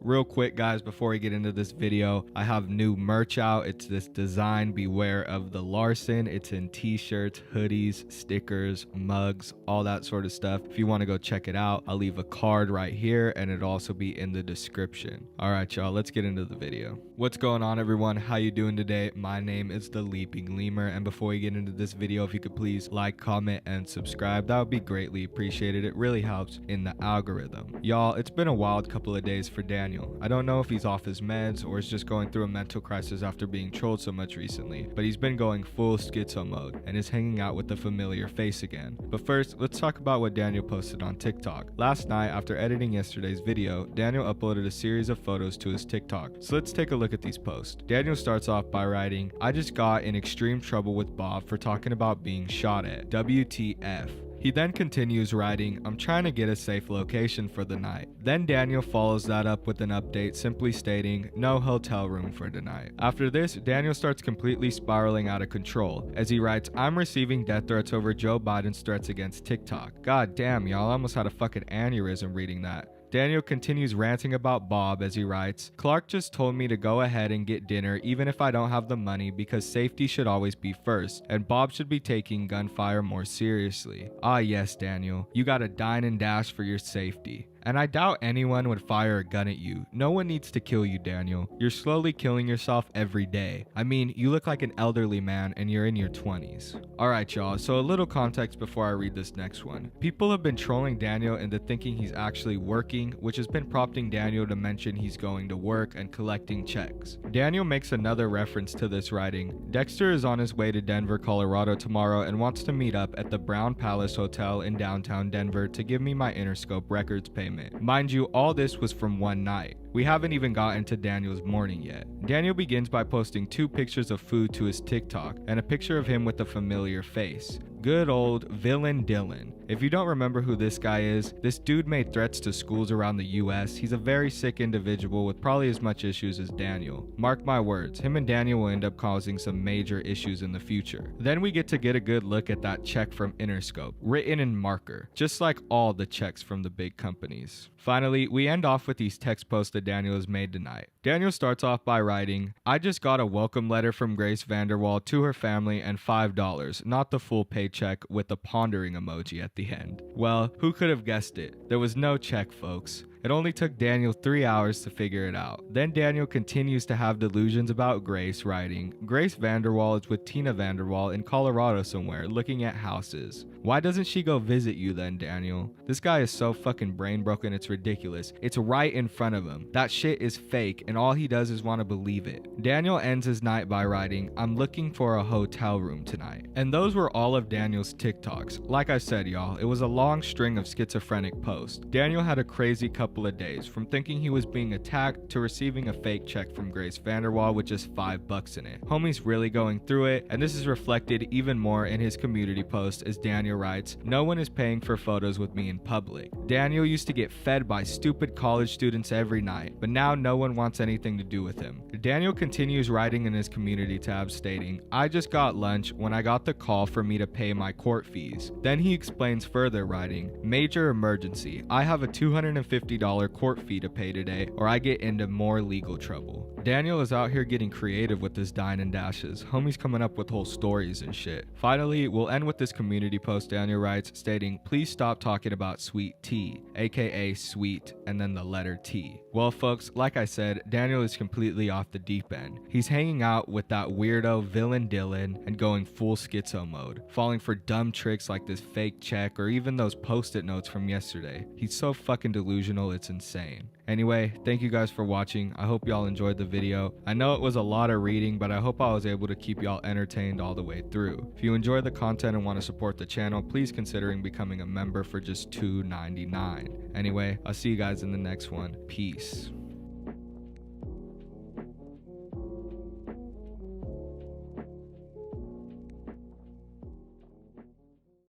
Real quick guys, before we get into this video, I have new merch out. It's this design, beware of the Larson. It's in t-shirts, hoodies, stickers, mugs, all that sort of stuff. If you want to go check it out, I'll leave a card right here and it'll also be in the description. All right, y'all, let's get into the video. What's going on, everyone? How you doing today? My name is the Leaping Lemur, and before we get into this video, if you could please like, comment, and subscribe, that would be greatly appreciated. It really helps in the algorithm. Y'all, it's been a wild couple of days for Daniel. I don't know if he's off his meds or is just going through a mental crisis after being trolled so much recently, but he's been going full schizo mode and is hanging out with a familiar face again. But first, let's talk about what Daniel posted on TikTok. Last night, after editing yesterday's video, Daniel uploaded a series of photos to his TikTok. So let's take a look at these posts. Daniel starts off by writing, "I just got in extreme trouble with Bob for talking about being shot at. WTF." He then continues writing, "I'm trying to get a safe location for the night." Then Daniel follows that up with an update simply stating, "No hotel room for tonight." After this, Daniel starts completely spiraling out of control as he writes, "I'm receiving death threats over Joe Biden's threats against TikTok." God damn, y'all, I almost had a fucking aneurysm reading that. Daniel continues ranting about Bob as he writes, "Clark just told me to go ahead and get dinner even if I don't have the money because safety should always be first, and Bob should be taking gunfire more seriously." Ah yes, Daniel, you gotta dine and dash for your safety. And I doubt anyone would fire a gun at you. No one needs to kill you, Daniel. You're slowly killing yourself every day. I mean, you look like an elderly man and you're in your 20s. Alright y'all, so a little context before I read this next one. People have been trolling Daniel into thinking he's actually working, which has been prompting Daniel to mention he's going to work and collecting checks. Daniel makes another reference to this writing. "Dexter is on his way to Denver, Colorado tomorrow and wants to meet up at the Brown Palace Hotel in downtown Denver to give me my Interscope Records payment." Mind you, all this was from one night. We haven't even gotten to Daniel's morning yet. Daniel begins by posting 2 pictures of food to his TikTok and a picture of him with a familiar face. Good old Villain Dylan. If you don't remember who this guy is, this dude made threats to schools around the US. He's a very sick individual with probably as much issues as Daniel. Mark my words, him and Daniel will end up causing some major issues in the future. Then we get a good look at that check from Interscope, written in marker, just like all the checks from the big companies. Finally, we end off with these text posts that Daniel has made tonight. Daniel starts off by writing, "I just got a welcome letter from Grace Vanderwall to her family and $5, not the full paycheck, with a pondering emoji at the end." Well, who could have guessed it? There was no check, folks. It only took Daniel 3 hours to figure it out. Then Daniel continues to have delusions about Grace, writing, "Grace Vanderwall is with Tina Vanderwall in Colorado somewhere, looking at houses. Why doesn't she go visit you then, Daniel?" This guy is so fucking brain broken, it's ridiculous. It's right in front of him. That shit is fake, and all he does is want to believe it. Daniel ends his night by writing, "I'm looking for a hotel room tonight." And those were all of Daniel's TikToks. Like I said, y'all, it was a long string of schizophrenic posts. Daniel had a crazy couple of days, from thinking he was being attacked to receiving a fake check from Grace Vanderwall with just $5 in it. Homie's really going through it, and this is reflected even more in his community post as Daniel writes, "No one is paying for photos with me in public. Daniel used to get fed by stupid college students every night, but now no one wants anything to do with him." Daniel continues writing in his community tab stating, "I just got lunch when I got the call for me to pay my court fees." Then he explains further writing, "Major emergency. I have a $250 court fee to pay today or I get into more legal trouble." Daniel is out here getting creative with his dine and dashes. Homie's coming up with whole stories and shit. Finally, we'll end with this community post Daniel writes stating, "Please stop talking about sweet tea, aka sweet and then the letter T." Well folks, like I said, Daniel is completely off the deep end. He's hanging out with that weirdo Villain Dylan and going full schizo mode, falling for dumb tricks like this fake check or even those post-it notes from yesterday. He's so fucking delusional, it's insane. Anyway, thank you guys for watching. I hope y'all enjoyed the video. I know it was a lot of reading, but I hope I was able to keep y'all entertained all the way through. If you enjoy the content and want to support the channel, please consider becoming a member for just $2.99. Anyway, I'll see you guys in the next one. Peace.